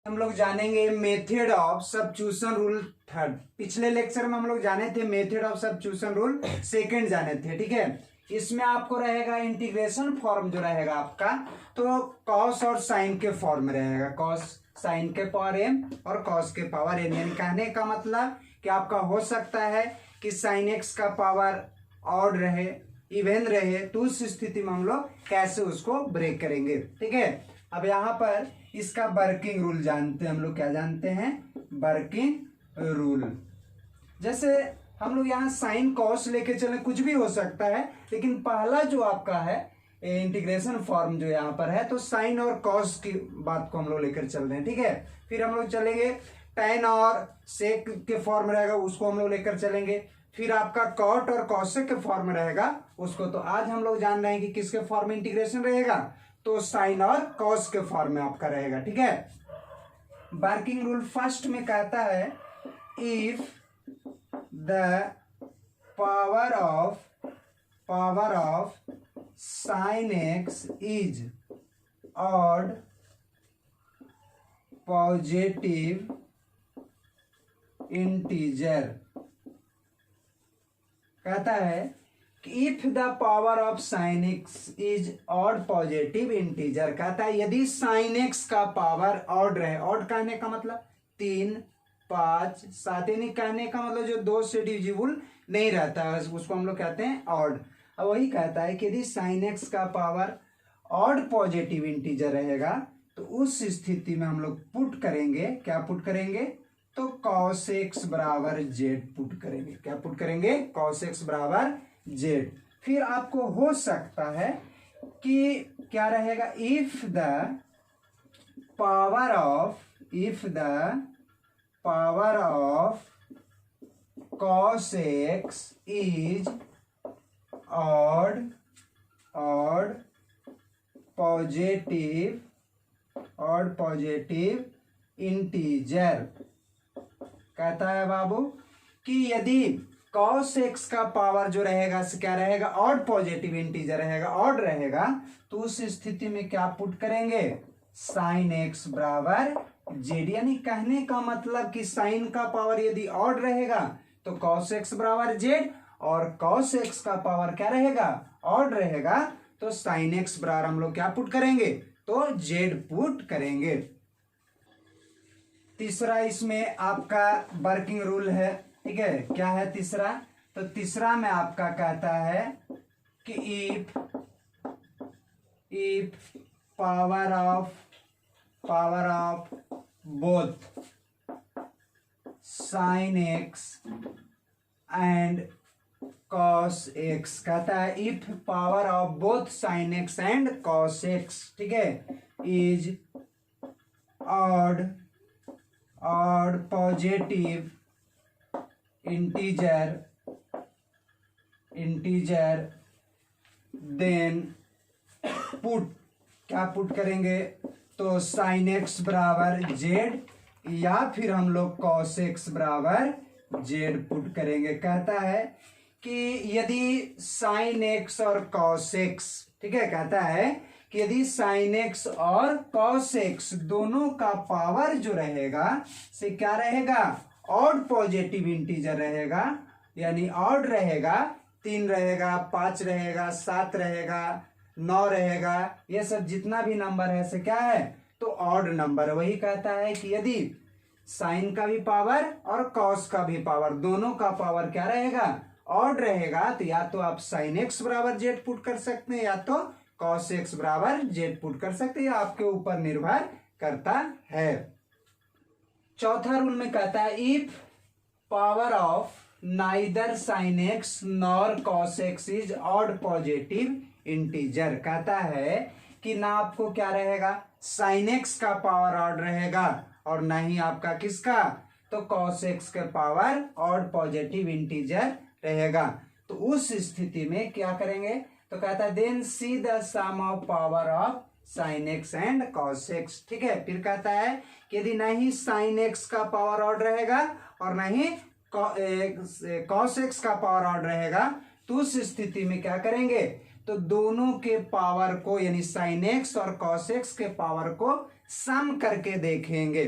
हम लोग जानेंगे method of substitution rule third. पिछले लेक्चर में हम लोग जाने थे method of substitution rule second जाने थे, ठीक है। इसमें आपको रहेगा इंटीग्रेशन फॉर्म जो रहेगा आपका, तो कॉस और साइन के फॉर्म में रहेगा, कॉस साइन के पावर m और कॉस के पावर n। यानी कहने का मतलब कि आपका हो सकता है कि साइन x का पावर ऑड रहे, इवन रहे, तो उस स्थिति में हम लोग कैसे उसको ब्रेक करेंगे, ठीक है। अब यहाँ पर इसका वर्किंग रूल जानते हैं हम लोग। क्या जानते हैं? Working rule. जैसे हम लोग यहाँ साइन कॉस लेके चले, कुछ भी हो सकता है, लेकिन पहला जो आपका है इंटीग्रेशन फॉर्म जो यहाँ पर है, तो साइन और कॉस की बात को हम लोग लेकर चल रहे हैं, ठीक है। फिर हम लोग चलेंगे tan और सेक के फॉर्म रहेगा, उसको हम लोग लेकर चलेंगे। फिर आपका कॉट और कॉसेक के फॉर्म में रहेगा उसको। तो आज हम लोग जान रहे हैं कि किसके फॉर्म में इंटीग्रेशन रहेगा, तो साइन और कॉस के फॉर्म में आपका रहेगा, ठीक है। वर्किंग रूल फर्स्ट में कहता है if the power of sine x is odd positive integer. कहता है कि if the power of sine x is odd positive integer, कहता है यदि साइन एक्स का पावर ऑड रहे, ऑड कहने का मतलब 3, 5, 7, यानी कहने का मतलब जो 2 से डिविजिबल नहीं रहता है उसको हम लोग कहते हैं ऑड। अब वही कहता है कि यदि साइन एक्स का पावर ऑड पॉजिटिव इंटीजर रहेगा तो उस स्थिति में हम लोग पुट करेंगे, क्या पुट करेंगे, तो cos x बराबर z पुट करेंगे। क्या पुट करेंगे? cos x बराबर z। फिर आपको हो सकता है कि क्या रहेगा, if the power of cos x is odd positive integer. कहता है बाबू कि यदि cos x का पावर जो रहेगा क्या रहेगा, ऑड पॉजिटिव इंटीजर रहेगा, ऑड रहेगा, तो उस स्थिति में क्या पुट करेंगे, साइन x बराबर z। यानी कहने का मतलब कि साइन का पावर यदि ऑड रहेगा तो cos x बराबर z, और cos x का पावर क्या रहेगा, ऑड रहेगा, तो साइन x बराबर हम लोग क्या पुट करेंगे, तो z पुट करेंगे। तीसरा इसमें आपका वर्किंग रूल है, ठीक है। क्या है तीसरा? तो तीसरा में आपका कहता है कि if power of both sine x and cos x, कहता है if power of both sine x and cos x, ठीक है, is odd positive integer then put, क्या पुट करेंगे, तो साइन एक्स बराबर जेड, या फिर हम लोग कॉस एक्स बराबर जेड पुट करेंगे। कहता है कि यदि साइन एक्स और कॉस एक्स, ठीक है, कहता है कि यदि साइन एक्स और कॉस एक्स दोनों का पावर जो रहेगा से क्या रहेगा, ऑड पॉजिटिव इंटीजर रहेगा, यानी ऑड रहेगा, 3 रहेगा, 5 रहेगा, 7 रहेगा, 9 रहेगा, ये सब जितना भी नंबर है से क्या है, तो ऑड नंबर। वही कहता है कि यदि साइन का भी पावर और कॉस का भी पावर, दोनों का पावर क्या रहेगा, ऑड रहेगा, तो या तो आप साइन एक्स बराबर जेड पुट कर सकते हैं, या तो cos x बराबर जेड पुट कर सकते हैं, आपके ऊपर निर्भर करता है। चौथा रूल में कहता है if power of neither sine x nor cos x is odd positive integer. कहता है कि ना आपको क्या रहेगा, साइन एक्स का पावर ऑड रहेगा, और ना ही आपका किसका, तो cos x के पावर ऑड पॉजिटिव इंटीजर रहेगा। तो उस स्थिति में क्या करेंगे, तो कहता है then see the sum of power of sine x and cos x, ठीक है। फिर कहता है कि यदि नहीं साइन एक्स का पावर ऑड रहेगा और नहीं कॉस एक्स का पावर ऑड रहेगा, तो उस स्थिति में क्या करेंगे, तो दोनों के पावर को यानी साइन एक्स और कॉस एक्स के पावर को सम करके देखेंगे।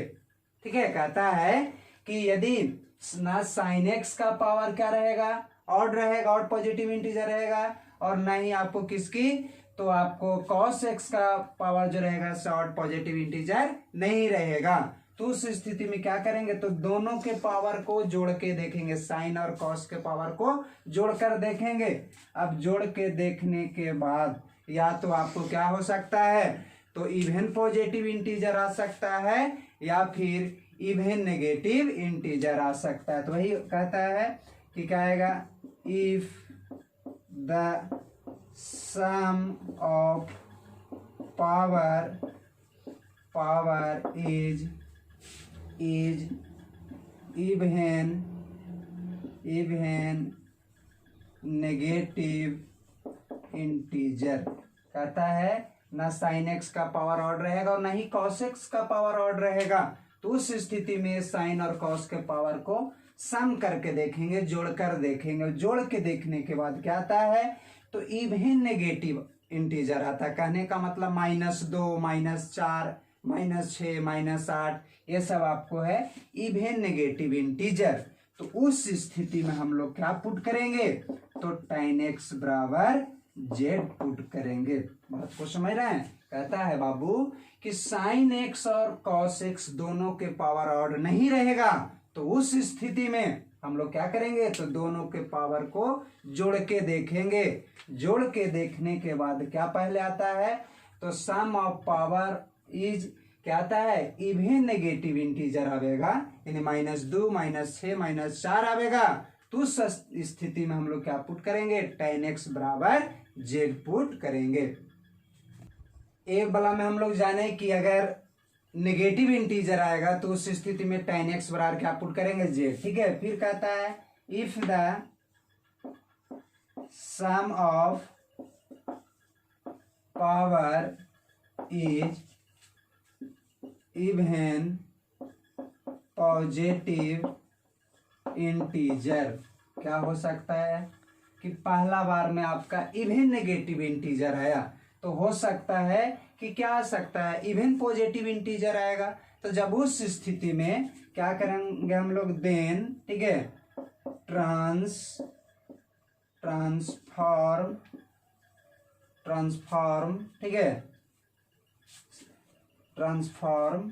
ठीक है, कहता है कि यदि ना साइन एक्स का पावर क्या रहेगा, ऑड रहेगा, ऑड पॉजिटिव इंटीजर रहेगा, और ना ही आपको किसकी, तो आपको कॉस एक्स का पावर जो रहेगा ऑड पॉजिटिव इंटीजर नहीं रहेगा। तो उस स्थिति में क्या करेंगे, तो दोनों के पावर को जोड़ के देखेंगे, साइन और कॉस के पावर को जोड़कर देखेंगे। अब जोड़ के देखने के बाद या तो आपको क्या हो सकता है, तो इवन पॉजिटिव इंटीजर आ सकता है या फिर इवन नेगेटिव इंटीजर आ सकता है। तो वही कहता है कि क्या आएगा, if the sum of power is even negative integer. कहता है ना साइन एक्स का पावर ऑड रहेगा और ना ही कॉस एक्स का पावर ऑड रहेगा। तो उस स्थिति में साइन और कॉस के पावर को सम करके देखेंगे, जोड़कर देखेंगे। जोड़ के देखने के बाद क्या आता है, तो इवन नेगेटिव इंटीजर आता है। कहने का मतलब -2, -4, -6, -8, ये सब आपको है इवन नेगेटिव इंटीजर। तो उस स्थिति में हम लोग क्या पुट करेंगे, तो tan x बराबर z पुट करेंगे। बात को समझ रहे हैं। कहता है बाबू कि साइन x और cos x दोनों के पावर ऑड नहीं रहेगा। तो उस स्थिति में हम लोग क्या करेंगे, तो दोनों के पावर को जोड़ के देखेंगे। जोड़ के देखने के बाद क्या पहले आता है, तो सम ऑफ पावर इज क्या आता है, इवन नेगेटिव इंटीजर आवेगा, यानी -2, -6, -4 आवेगा। तो उस स्थिति में हम लोग क्या पुट करेंगे, tan x बराबर z पुट करेंगे। एक वाला में हम लोग जाने कि अगर नेगेटिव इंटीजर आएगा तो उस स्थिति में tan x बराबर क्या पुट करेंगे, z। ठीक है, फिर कहता है if the sum of power is even positive integer. क्या हो सकता है कि पहला बार में आपका इवन नेगेटिव इंटीजर आया, तो हो सकता है कि क्या आ सकता है, इवन पॉजिटिव इंटीजर आएगा। तो जब उस स्थिति में क्या करेंगे हम लोग, देन, ठीक है, ट्रांसफॉर्म, ठीक है, ट्रांसफॉर्म,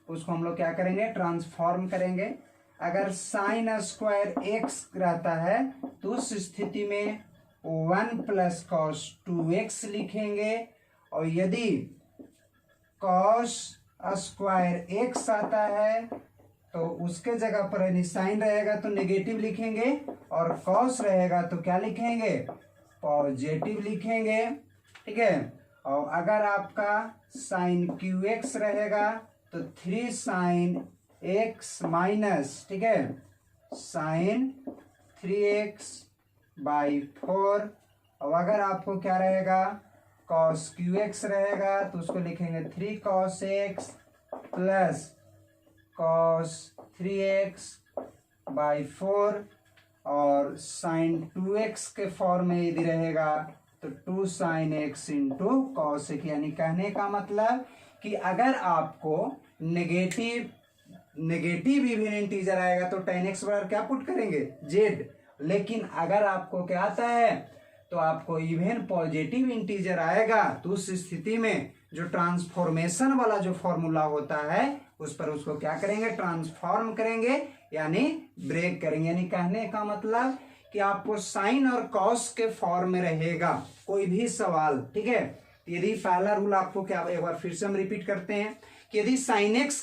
उसको हम लोग क्या करेंगे, ट्रांसफॉर्म करेंगे। अगर साइन स्क्वायर एक्स रहता है तो उस स्थिति में 1 + cos 2x लिखेंगे, और यदि cos स्क्वायर x आता है तो उसके जगह पर यानी साइन रहेगा तो नेगेटिव लिखेंगे, और cos रहेगा तो क्या लिखेंगे, पॉजिटिव लिखेंगे। ठीक है, और अगर आपका साइन QX रहेगा तो 3 sin x माइनस, ठीक है, साइन 3x/4। और अगर आपको क्या रहेगा, cos QX रहेगा तो उसको लिखेंगे 3 cos x plus cos 3x/4, और साइन 2x के फॉर्म में यदि रहेगा तो 2 sin x into cos x। यानी कहने का मतलब कि अगर आपको नेगेटिव इवन इंटीजर आएगा तो tan x बराबर क्या पुट करेंगे, z। लेकिन अगर आपको क्या आता है, तो आपको इवन पॉजिटिव इंटीजर आएगा तो उस स्थिति में जो ट्रांसफॉर्मेशन वाला जो फॉर्मूला होता है उस पर उसको क्या करेंगे, ट्रांसफॉर्म करेंगे, यानी ब्रेक करेंगे। यानी कहने का मतलब कि आपको साइन और कॉस के फॉर्म में रहेगा कोई भी सवाल। ठीक है, यदि पहला रूल आपको क्या, एक बार फिर से हम रिपीट करते हैं कि यदि साइन एक्स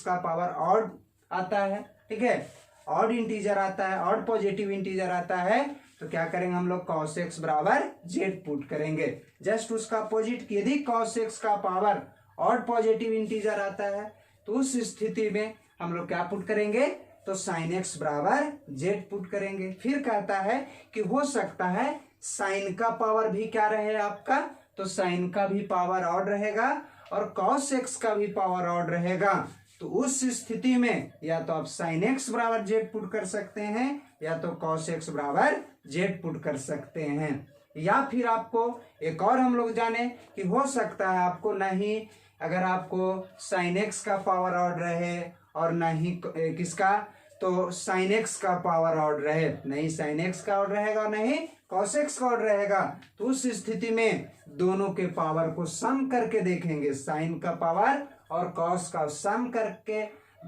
का पावर ऑड आता है, ठीक है, ऑड इंटीजर आता है, ऑड पॉजिटिव इंटीजर आता है, तो क्या करेंगे हम लोग, cos x बराबर z पुट करेंगे। जस्ट उसका अपोजिट, यदि cos x का पावर ऑड पॉजिटिव इंटीजर आता है तो उस स्थिति में हम लोग क्या पुट करेंगे, तो sin x बराबर z पुट करेंगे। फिर कहता है कि हो सकता है साइन का पावर भी क्या रहे आपका, तो साइन का भी पावर ऑड रहेगा और cos x का भी पावर ऑड रहेगा। तो उस स्थिति में या तो आप sin x बराबर z पुट कर सकते हैं या तो cos x बराबर z पुट कर सकते हैं। या फिर आपको एक और हम लोग जाने कि हो सकता है आपको नहीं, अगर आपको sin x का पावर ऑड रहे और नहीं किसका, तो sin x का पावर ऑड रहे, नहीं sin x का ऑड रहेगा और नहीं cos x का ऑड रहेगा, तो उस स्थिति में दोनों के पावर को सम करके देखेंगे, sin का पावर और cos का सम करके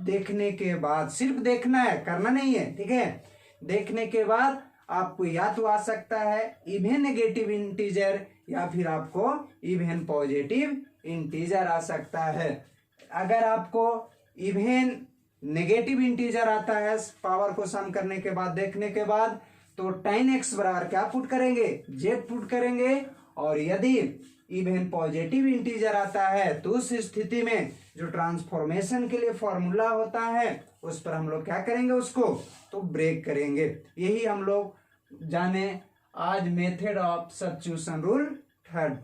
देखने के बाद, सिर्फ देखना है, करना नहीं है, ठीक है, देखने के बाद आपको या तो आ सकता है इवन नेगेटिव इंटीजर या फिर आपको इवन पॉजिटिव इंटीजर आ सकता है। अगर आपको इवन नेगेटिव इंटीजर आता है पावर को सम करने के बाद, देखने के बाद, तो tan x बराबर क्या पुट करेंगे, z पुट करेंगे, और यदि इवन पॉजिटिव इंटीजर आता है तो उस स्थिति में जो ट्रांसफॉर्मेशन के लिए फॉर्मूला होता है उस पर हम लोग क्या करेंगे, उसको तो ब्रेक करेंगे। यही हम लोग जाने आज method of substitution rule third.